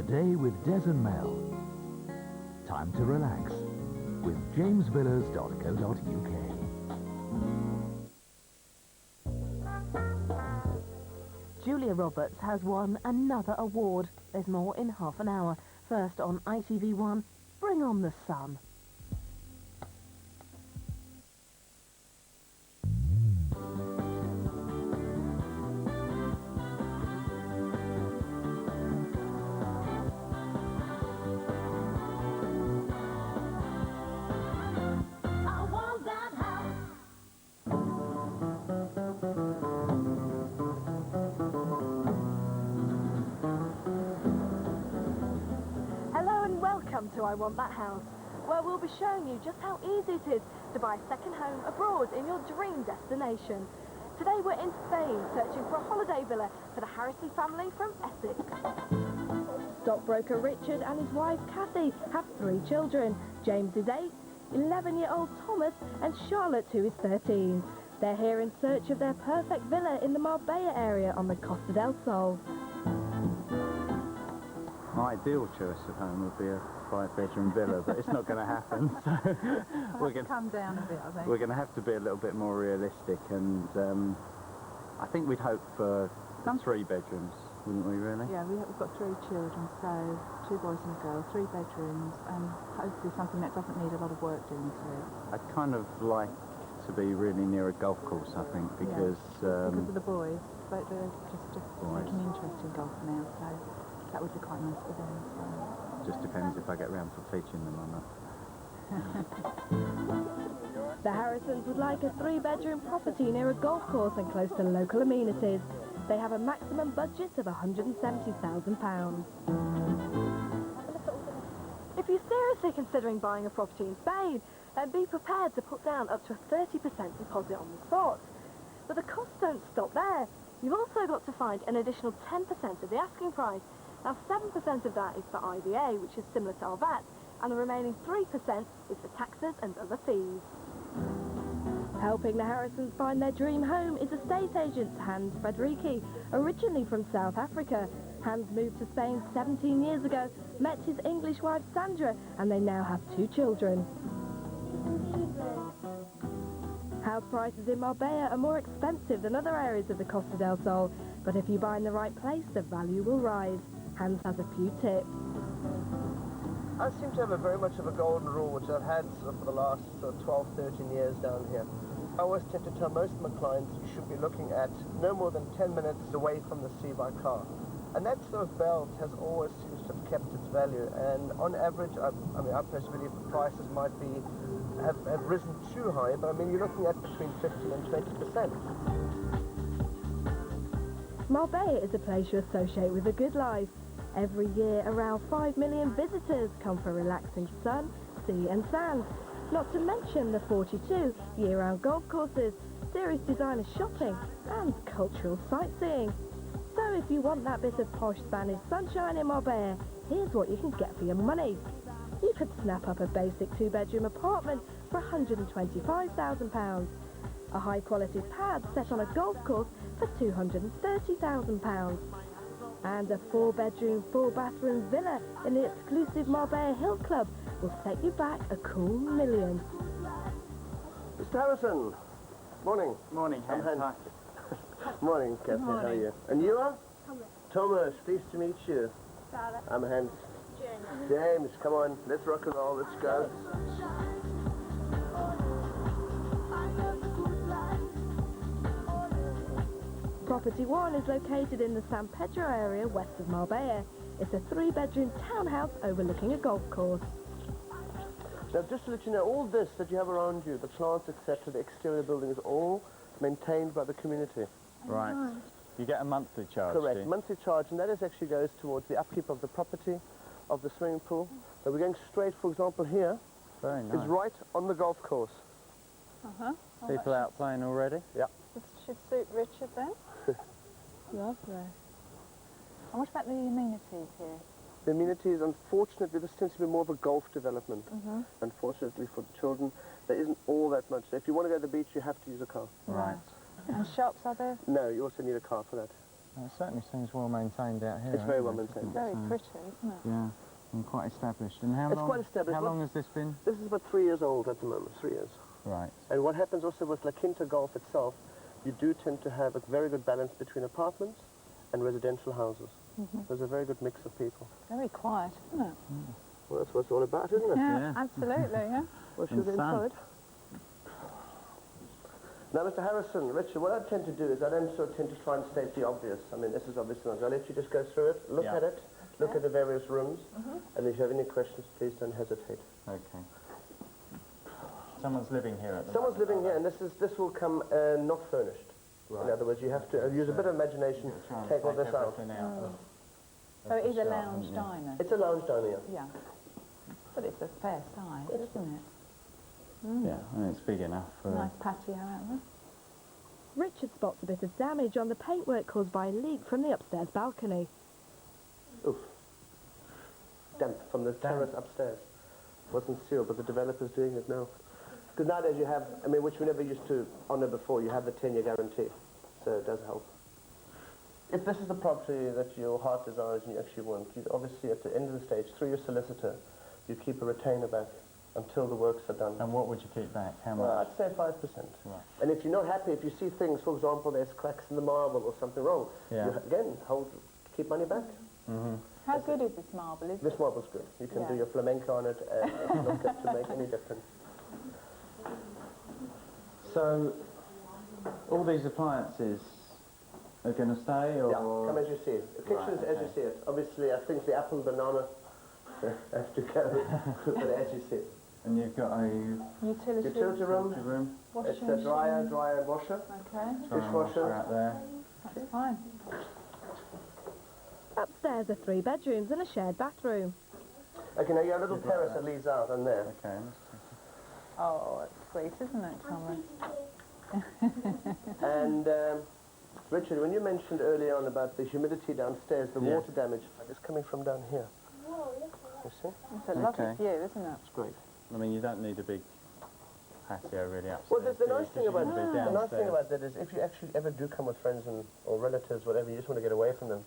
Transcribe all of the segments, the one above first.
day with Des and Mel. Time to relax with jamesvillas.co.uk. Julia Roberts has won another award. There's more in half an hour. First on ITV1, Bring on the Sun. Welcome to I Want That House, where we'll be showing you just how easy it is to buy a second home abroad in your dream destination. Today we're in Spain searching for a holiday villa for the Harrison family from Essex. Stockbroker Richard and his wife Kathy have 3 children. James is 8, 11-year-old Thomas and Charlotte, who is 13. They're here in search of their perfect villa in the Marbella area on the Costa del Sol. My ideal choice of home would be a 5-bedroom villa, but it's not going to happen. So we're going to come down a bit, I think. We're going to have to be a little bit more realistic, and I think we'd hope for 3 bedrooms, wouldn't we? Really? Yeah, we've got 3 children, so 2 boys and a girl, 3 bedrooms, and hopefully something that doesn't need a lot of work doing to it. I'd kind of like to be really near a golf course, I think, because because of the boys, but they're just taking interest in golf now, so that would be quite nice for them. So. Just depends if I get round to teaching them or not. The Harrisons would like a 3-bedroom property near a golf course and close to local amenities. They have a maximum budget of £170,000. If you're seriously considering buying a property in Spain, then be prepared to put down up to a 30% deposit on the spot. But the costs don't stop there. You've also got to find an additional 10% of the asking price. Now 7% of that is for IVA, which is similar to our VAT, and the remaining 3% is for taxes and other fees. Helping the Harrisons find their dream home is estate agent Hans Frederici, originally from South Africa. Hans moved to Spain 17 years ago, met his English wife Sandra, and they now have 2 children. House prices in Marbella are more expensive than other areas of the Costa del Sol, but if you buy in the right place, the value will rise. Hans has a few tips. I seem to have very much of a golden rule, which I've had for the last 12, 13 years down here. I always tend to tell most of my clients you should be looking at no more than 10 minutes away from the sea by car. And that sort of belt has always seems to have kept its value. And on average, I personally believe the prices might be have risen too high, but I mean, you're looking at between 15 and 20%. Marbella is a place you associate with a good life. Every year, around 5 million visitors come for relaxing sun, sea and sand. Not to mention the 42 year-round golf courses, serious designer shopping and cultural sightseeing. So if you want that bit of posh Spanish sunshine in Marbella, here's what you can get for your money. You could snap up a basic 2-bedroom apartment for £125,000. A high-quality pad set on a golf course for £230,000. And a 4-bedroom, 4-bathroom villa in the exclusive Marbella Hill Club will set you back a cool £1 million. Mr. Harrison, morning. Morning, Hans. Morning, Kathy. How are you? And you are? Thomas. Thomas, pleased to meet you. Charlotte. I'm Hans. James, come on, let's rock and roll, let's go. Property 1 is located in the San Pedro area west of Marbella. It's a 3-bedroom townhouse overlooking a golf course. Now, just to let you know, all this that you have around you, the plants, etc., the exterior building is all maintained by the community. Right. You get a monthly charge. Correct, monthly charge, and that actually goes towards the upkeep of the property, of the swimming pool. So we're going straight, for example, here. Very nice. Is right on the golf course. People out playing already? Yeah. This should suit Richard then. Lovely. And what about the amenities here? The amenities, unfortunately, this tends to be more of a golf development. Unfortunately for the children, there isn't all that much. So if you want to go to the beach, you have to use a car. Right. And shops, are there? No, you also need a car for that. It certainly seems well maintained out here. It's very well hasn't it? maintained. Very pretty, isn't it? Yeah, and quite established. And how It's long? quite established. How long has this been? This is about 3 years old at the moment, 3 years. Right. And what happens also with La Quinta Golf itself, you do tend to have a very good balance between apartments and residential houses. There's a very good mix of people. Very quiet, isn't it? Well, that's what it's all about, isn't it? Yeah, Yeah. absolutely, yeah. Well, should we And go sun. inside? Now, Mr. Harrison, Richard, what I tend to do is I don't sort of tend to try and state the obvious. I mean, this is obvious enough. I'll let you just go through it, look Yeah. at it, look at the various rooms, and if you have any questions, please don't hesitate. Okay. Someone's living here at the Someone's moment. living here, and this will come not furnished. Right. In other words, you have to use a bit of imagination, Try and take all this out. everything out of So it is the a shop, lounge haven't you? diner. It's a lounge down here. Yeah. But it's a fair size, isn't it? Yeah, and it's big enough for... Nice patio out there. Richard spots a bit of damage on the paintwork caused by a leak from the upstairs balcony. Oof. Damp from the terrace upstairs. Wasn't sealed, but the developer's doing it now. Because nowadays you have, I mean, which we never used to honour before, you have the 10-year guarantee. So it does help. If this is the property that your heart desires and you actually want, you obviously at the end of the stage, through your solicitor, you keep a retainer back until the works are done. And what would you keep back? How Well, much? I'd say 5%. Right. And if you're not happy, if you see things, for example, there's cracks in the marble or something wrong, Yeah. you, again, keep money back. How good is this marble? Is This marble's good. You can do Yeah. your flamenco on it and it's not going to make any difference. So, all these appliances are going to stay, or...? Yeah, come as you see it. The kitchen is as you see it. Obviously, I think the apple and banana have to go, but as you see it. And you've got a utility Utility room, room, washing it's a dryer and washer. Okay, Dishwasher. out there. that's fine. Upstairs are 3 bedrooms and a shared bathroom. Okay, now you have a little terrace that leads out on there. Okay. Oh, it's sweet, isn't it, Thomas? And Richard, when you mentioned earlier on about the humidity downstairs, the water damage is coming from down here. You see? It's a lovely Okay. view, isn't it? It's great. I mean, you don't need a big patio really upstairs. Well, the do you? nice thing 'Cause about you can be the nice thing downstairs. about that is if you actually ever do come with friends or relatives, whatever, you just want to get away from them.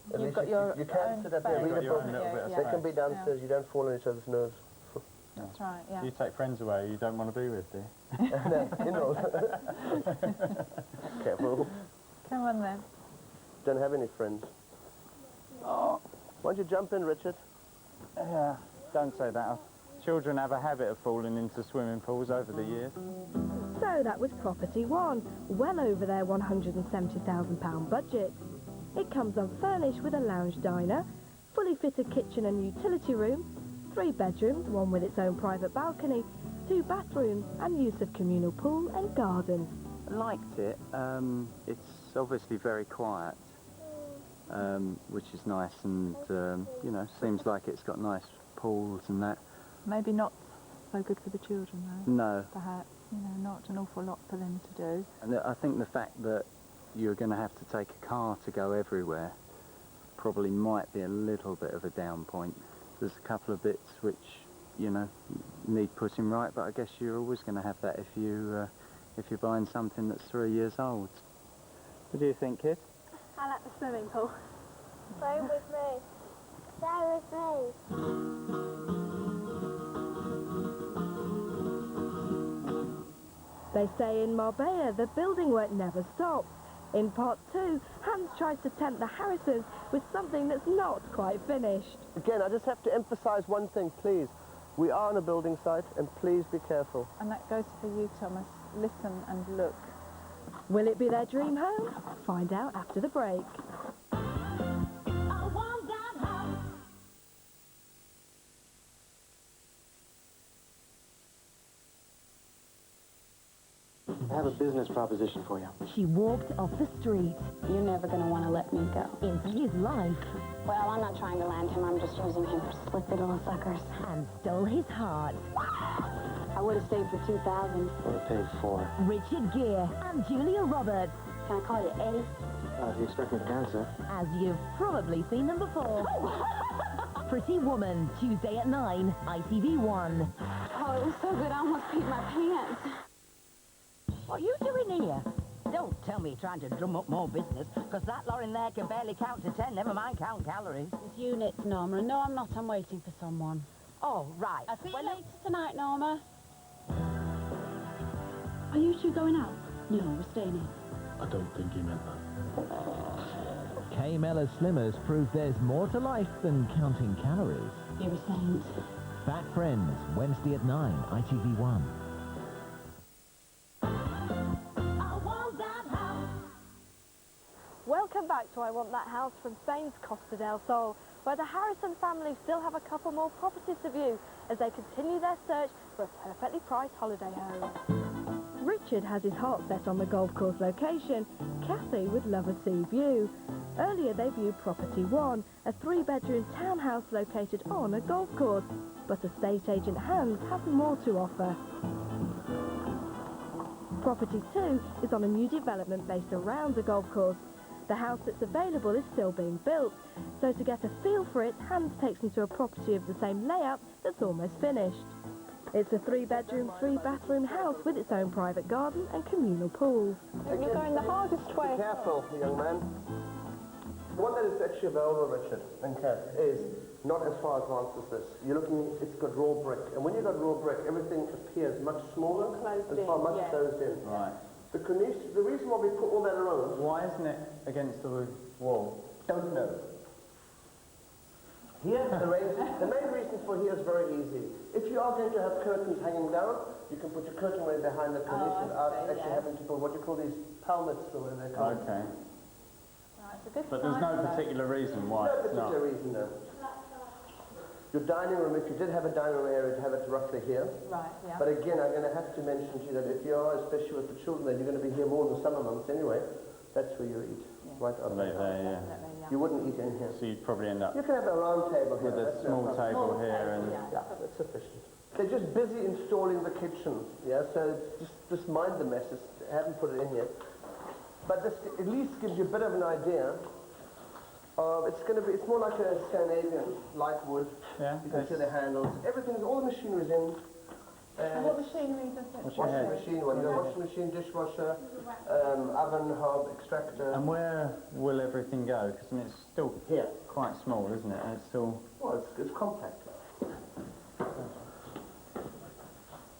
At You've least got your you can own sit up there, space. read a You've got your book. own little bit of They can be space. downstairs. You don't fall on each other's nerves. That's right, yeah. You take friends away you don't want to be with, do you? No, you know. Careful. Come on then. Don't have any friends. Oh. Why don't you jump in, Richard? Yeah, don't say that. Children have a habit of falling into swimming pools over the years. So that was property 1, well over their £170,000 budget. It comes unfurnished with a lounge diner, fully fitted kitchen and utility room, 3 bedrooms, one with its own private balcony, 2 bathrooms and use of communal pool and garden. Liked it. It's obviously very quiet, which is nice, and you know, seems like it's got nice pools and that. Maybe not so good for the children, though. No, Perhaps, you know, not an awful lot for them to do. and I think the fact that you're going to have to take a car to go everywhere probably might be a little bit of a down point. There's a couple of bits which, you know, need putting right, but I guess you're always going to have that if you're buying something that's 3 years old. What do you think, kid? I like the swimming pool. Stay with me. Stay with me. They say in Marbella the building work never stops. In part 2, Hans tries to tempt the Harrisons with something that's not quite finished. Again, I just have to emphasize one thing, please. We are on a building site, and please be careful. And that goes for you, Thomas. Listen and look. Will it be their dream home? Find out after the break. I have a business proposition for you. She walked off the street You're never going to want to let me go. into his life Well, I'm not trying to land him. I'm just using him for slick little suckers. and stole his heart. I would have stayed for 2,000. I would have paid for. Richard Gere and Julia Roberts, Can I call you Eddie? If you expect me to answer. as you've probably seen them before. Pretty Woman, Tuesday at 9, ITV1. Oh, it was so good I almost peed my pants. What are you doing here? don't tell me you're trying to drum up more business, because that lot in there can barely count to 10, never mind count calories. It's units, Norma, and no, I'm not. I'm waiting for someone. Oh, right. I'll see you later tonight, Norma. Are you two going out? No, we're staying in. I don't think he meant that. K. Mellor's Slimmers prove there's more to life than counting calories. You're a saint. Fat Friends, Wednesday at 9, ITV1. Welcome back to I Want That House from Spain's Costa del Sol, where the Harrison family still have a couple more properties to view as they continue their search for a perfectly priced holiday home. Richard has his heart set on the golf course location. Kathy would love a sea view. Earlier they viewed Property 1, a 3-bedroom townhouse located on a golf course, but estate agent Hans has more to offer. Property 2 is on a new development based around the golf course. The house that's available is still being built, so to get a feel for it, Hans takes them to a property of the same layout that's almost finished. It's a 3-bedroom, 3-bathroom house with its own private garden and communal pool. You're going the hardest way. Be careful, young man. The one that is actually available, Richard and Kath, is not as far advanced as this. You're looking, it's got raw brick, and when you've got raw brick, everything appears much smaller and far much closed in. Right. The reason why we put all that around... Why isn't it against the wall? Don't know. Here, the main reason for here is very easy. If you are going to have curtains hanging down, you can put your curtain away behind the cornice without actually having to put what you call these palmets or whatever they're called. Okay. Right, it's a good But there's no particular reason why No it's not. particular reason, no. Your dining room, if you did have a dining room area, you'd have it roughly here. Right, yeah. But again, I'm going to have to mention to you that if you are, especially with the children, that you're going to be here more in the summer months anyway, that's where you eat. Right up Right there, yeah. Definitely, yeah. You wouldn't eat in here. So you'd probably end up You can have a round table here. with a that's no small problem. table here and... Yeah, that's sufficient. They're just busy installing the kitchen, yeah, so just mind the messes. I haven't put it in here. But this at least gives you a bit of an idea of, it's more like a Scandinavian, light wood. Yeah, You can see the handles. Everything's, all the machinery's in. And what machinery does it? Washing machine, washing machine, dishwasher, oven, hob, extractor. And where will everything go? Because I mean, it's still Here. quite small, isn't it? And it's still... Well, it's compact.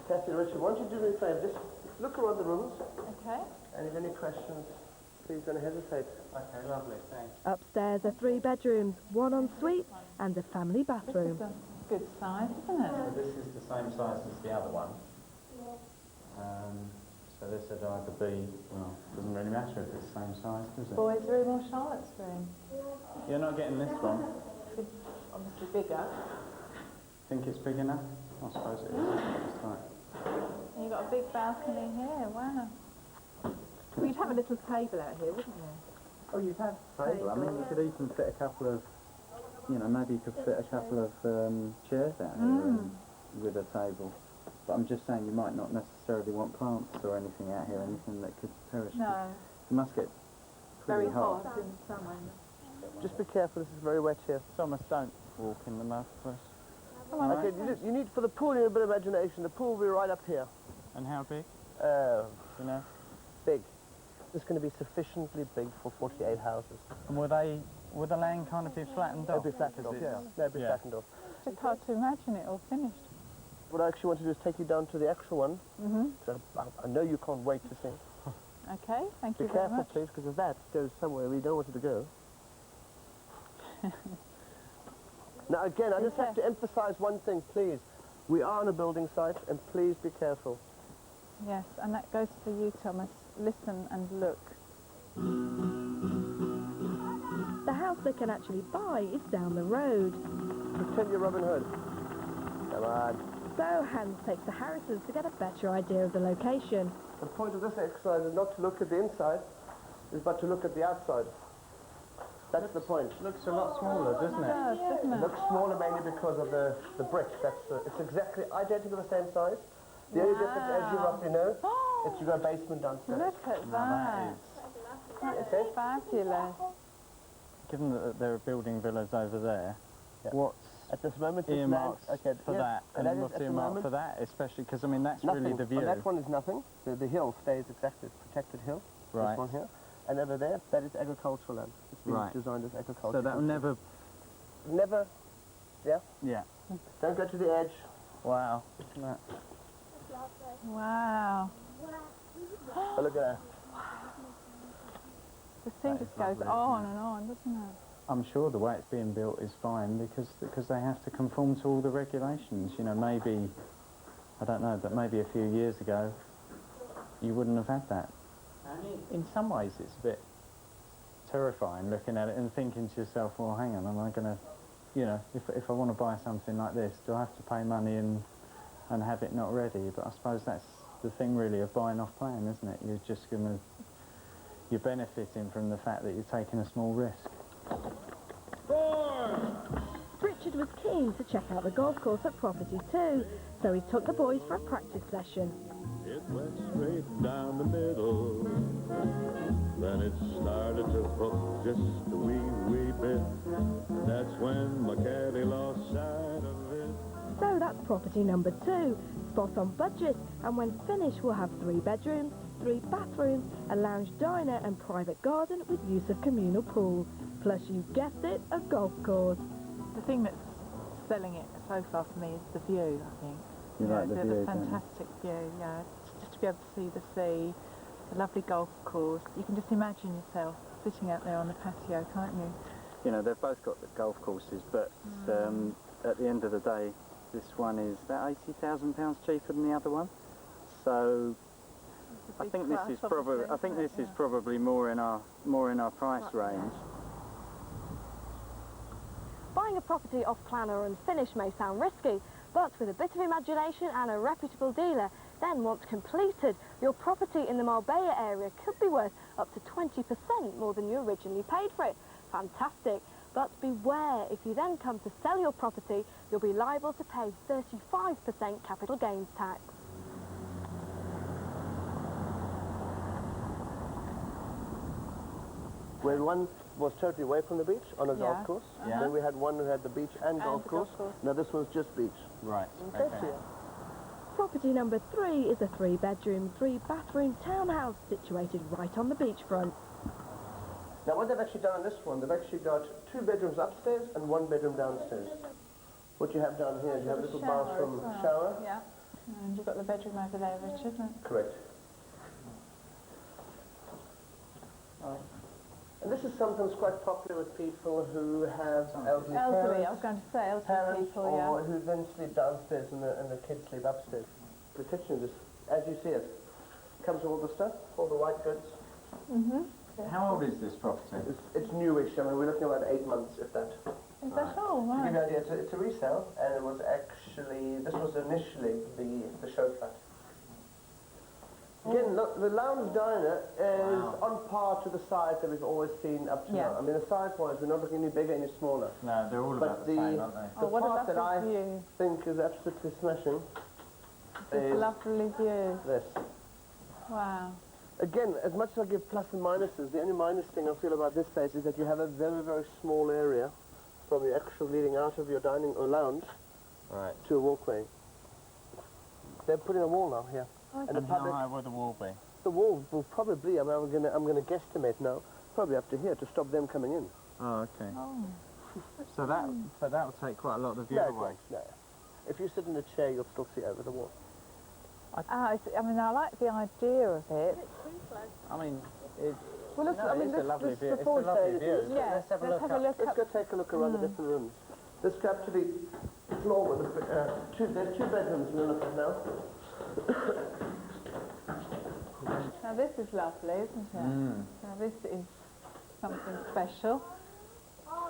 Kathy, Richard, why don't you do me a favour? Just look around the rooms, Okay. and if any questions, please don't hesitate. Okay, lovely, thanks. Upstairs are 3 bedrooms, 1 ensuite and a family This bathroom. is a good size, isn't it? So this is the same size as the other one. So this would either be, well, doesn't really matter if it's the same size, does it? Boys' room or Charlotte's room? You're not getting this one. It's obviously bigger. Think it's big enough? I suppose it is. It's like... And you've got a big balcony here, wow. Well, you'd have a little table out here, wouldn't you? Oh, you'd have table. I mean, you could even fit a couple of, you know, maybe you could fit a couple of chairs out here with a table. But I'm just saying you might not necessarily want plants or anything out here, anything that could perish. No. It must get Very pretty hot. hot in summer. Just be careful, this is very wet here. Thomas, don't walk in the mud, please. Okay, you need, for the pool, you need a bit of imagination. The pool will be right up here. And how big? You know? Big. It's going to be sufficiently big for 48 houses. And will the land kind of be flattened off? They'll be flattened off, yeah. They'll be flattened off. It's just hard to imagine it all finished. What I actually want to do is take you down to the actual one. So I know you can't wait to see. Okay, thank Be you very careful, much. please, because if that goes somewhere we don't want it to go. Now, again, I just have to emphasize one thing, please. We are on a building site, and please be careful. Yes, and that goes for you, Thomas. Listen and look. The house they can actually buy is down the road. Pretend you're Robin Hood. Come on. So Hans takes the Harrisons to get a better idea of the location. The point of this exercise is not to look at the inside, but to look at the outside. That's the point. Looks a lot smaller, doesn't It it? does, doesn't It it? looks smaller mainly because of the brick. It's exactly identical the same size. The only difference, as you roughly know, is you've got a basement downstairs. Look at that. That's Okay. fabulous. Given that there are building villas over there, what's At this moment, it's earmarked land. Okay, for yes, that, and and is what's at the earmarked moment for that, especially because I mean that's nothing. really the view. On that one is nothing. The hill stays exactly. It's a protected hill. Right. This one here. And over there, that is agricultural land. It's been Right. designed as agricultural. So that will never... Never, yeah? Yeah. Don't go to the edge. Wow. No. Wow. Oh, look at that. The sea That just is goes lovely, on isn't it? and on, doesn't it? I'm sure the way it's being built is fine because they have to conform to all the regulations. You know, maybe, I don't know, but maybe a few years ago you wouldn't have had that. In some ways it's a bit terrifying looking at it and thinking to yourself, well, hang on, am I going to, you know, if I want to buy something like this, do I have to pay money and have it not ready? But I suppose that's the thing really of buying off plan, isn't it? You're just going to, you're benefiting from the fact that you're taking a small risk. Richard was keen to check out the golf course at Property 2, so he took the boys for a practice session. It went straight down the middle. Then it started to hook just a wee bit. That's when my caddy lost sight of it. So that's property number 2, spot on budget, and when finished we'll have 3 bedrooms, 3 bathrooms, a lounge diner and private garden with use of communal pool. Plus, you guessed it, a golf course. The thing that's selling it so far for me is the view, I think. You like the view, The don't you? fantastic view, yeah. Just to be able to see the sea, the lovely golf course. You can just imagine yourself sitting out there on the patio, can't you? You know, they've both got the golf courses, but at the end of the day, this one is about £80,000 cheaper than the other one. So I think this is probably more in our price range. Buying a property off plan or unfinished may sound risky, but with a bit of imagination and a reputable dealer, then once completed, your property in the Marbella area could be worth up to 20% more than you originally paid for it. Fantastic. But beware, if you then come to sell your property, you'll be liable to pay 35% capital gains tax. Where one was totally away from the beach on a golf course. Yeah. Then we had one who had the beach and golf the course. golf course. Now this one's just beach. Right. Okay. Property number 3 is a 3-bedroom, 3-bathroom townhouse situated right on the beachfront. Now what they've actually done on this one, they've actually got 2 bedrooms upstairs and 1 bedroom downstairs. What you have down here is you have a little bathroom shower. Yeah. And you've got the bedroom over there, Richard. Correct. And this is sometimes quite popular with people who have elderly Elderly, parents, I was going to say elderly parents people, or yeah. who then sleep downstairs and the kids sleep upstairs. The kitchen just, as you see it, comes with all the stuff, all the white goods. Mm-hmm. How old is this property? It's newish. I mean, we're looking at about 8 months, if that. Is that all? To give Right. you an idea, it's a resale, and it was actually, this was initially the show flat. Again, look, the lounge diner is on par to the size that we've always seen up to now. I mean, the size-wise, we're not looking any bigger, any smaller. No, they're all about the same, aren't they? The what a part that I lovely view. think is absolutely smashing This is lovely view. this. Wow. Again, as much as I give plus and minuses, the only minus thing I feel about this place is that you have a very, very small area from the actual leading out of your dining or lounge to a walkway. They're putting a wall now here. And how high will the wall be? The wall will probably, I mean, I'm gonna guesstimate now, probably up to here to stop them coming in. Oh, okay. Oh. So that will take quite a lot of the view No, away. no. If you sit in a chair, you'll still see over the wall. I mean, I like the idea of it. I mean, it's, Well, let's, I mean, it's a lovely view. It's a before lovely view. Yeah, Let's have a look up. Let's go take a look around the different rooms. Let's go up to the floor with there's 2 bedrooms we're looking at now. Now this is lovely, isn't it? Now this is something special.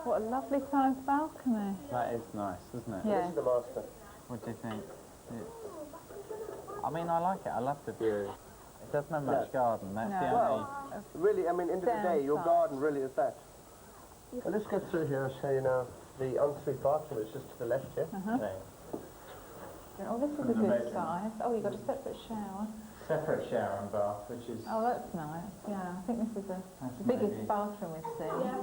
What a lovely sized balcony. That is nice, isn't it? Yeah. This is the master. What do you think? I mean, I like it. I love the view. It doesn't have much garden. That's the only... Well, really, I mean, end of the day, your garden really is that. Well, let's go through here and show you now the ensuite bathroom. It's just to the left here. Okay. Oh, this is a good size. Oh, you've got a separate shower. Separate shower and bath, which is... Oh, that's nice. Yeah, I think this is the biggest bathroom we've seen. Yeah.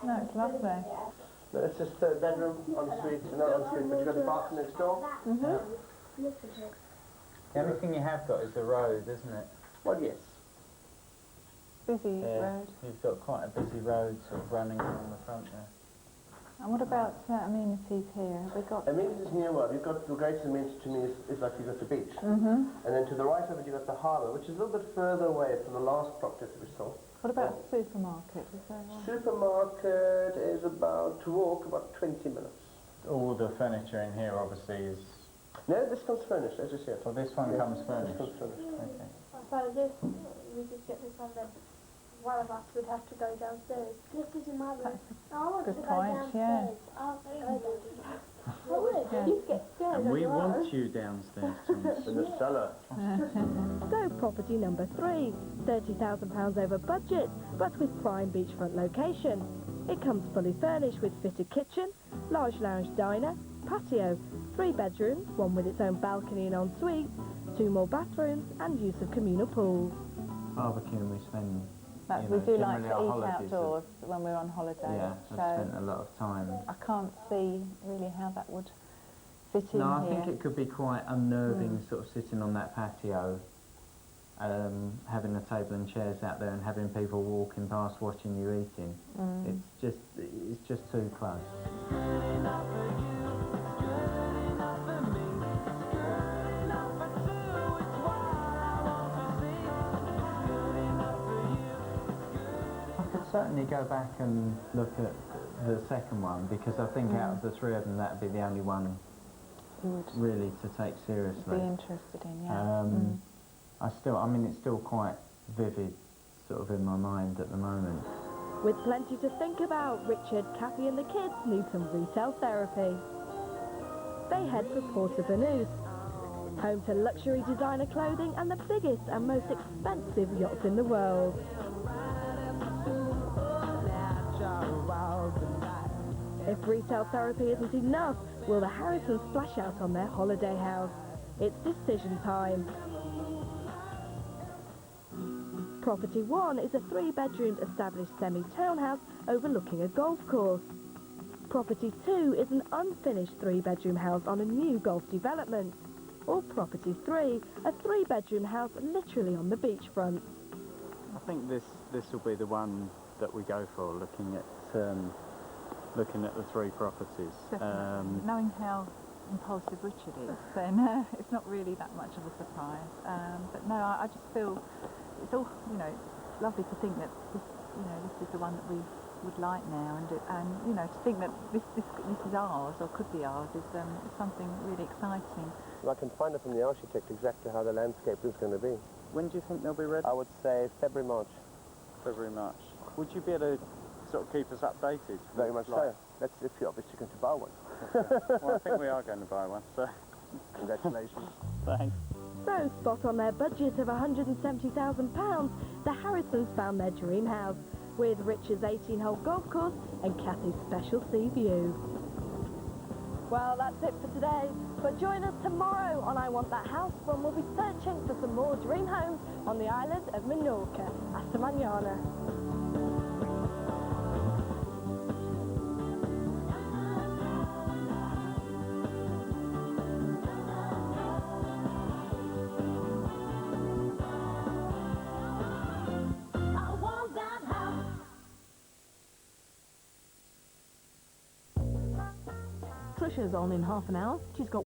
No, it's lovely. No, it's just a bedroom, ensuite, not ensuite, but you've got the bathroom next door. The only thing you have got is the road, isn't it? Well, yes. Busy road. You've got quite a busy road sort of running along the front there. And what about amenities here? Have we got... Amenities here, well, you've got the greatest amenity to me is like you've got the beach. Mm-hmm. And then to the right of it, you've got the harbour, which is a little bit further away from the last property that we saw. What about supermarket? Is there one? Supermarket is about, to walk, about 20 minutes. All the furniture in here obviously is... No, this comes furnished, as you see it. Well, this one comes furnished. This comes furnished. Okay. So this, we just get this one, then one of us would have to go downstairs. This is in my room. I want Good to go point, downstairs. I'll go downstairs. I would. Yeah. You'd get scared. And we want you downstairs, Thomas. In the cellar. So property number 3, £30,000 over budget, but with prime beachfront location. It comes fully furnished with fitted kitchen, large lounge diner, patio, 3 bedrooms, one with its own balcony and ensuite, 2 more bathrooms and use of communal pools. Barbecuing we spend... We do like to generally our eat holidays outdoors when we're on holiday. Yeah, so I've spent a lot of time. I can't see really how that would fit in No, I here. think it could be quite unnerving sort of sitting on that patio, having a table and chairs out there and having people walking past watching you eating. It's just too close. I could certainly go back and look at the second one because I think out of the 3 of them that'd be the only one really to take seriously. Be interested in, yeah. I mean, it's still quite vivid sort of in my mind at the moment. With plenty to think about, Richard, Kathy and the kids need some retail therapy. They head for Porto Banús, home to luxury designer clothing and the biggest and most expensive yachts in the world. If retail therapy isn't enough, will the Harrisons splash out on their holiday house? It's decision time. Property 1 is a 3-bedroomed established semi-townhouse overlooking a golf course. Property 2 is an unfinished 3-bedroom house on a new golf development. Or Property 3, a 3-bedroom house literally on the beachfront. I think this will be the one that we go for, looking at the 3 properties. Knowing how impulsive Richard is, then it's not really that much of a surprise. But no, I just feel it's all, it's lovely to think that this is the one that we would like now, and to think that this is ours or could be ours is something really exciting. I can find it from the architect exactly how the landscape is going to be. When do you think they'll be ready? I would say February, March. February, March. Would you be able to sort of keep us updated? Very much so. That's if you're obviously going to buy one. Okay. Well, I think we are going to buy one, so... Congratulations. Thanks. So, spot on their budget of £170,000, the Harrisons found their dream house, with Richard's 18-hole golf course and Kathy's special sea view. Well, that's it for today, but join us tomorrow on I Want That House, when we'll be searching for some more dream homes on the island of Menorca. Hasta mañana. Trisha's on in half an hour. She's got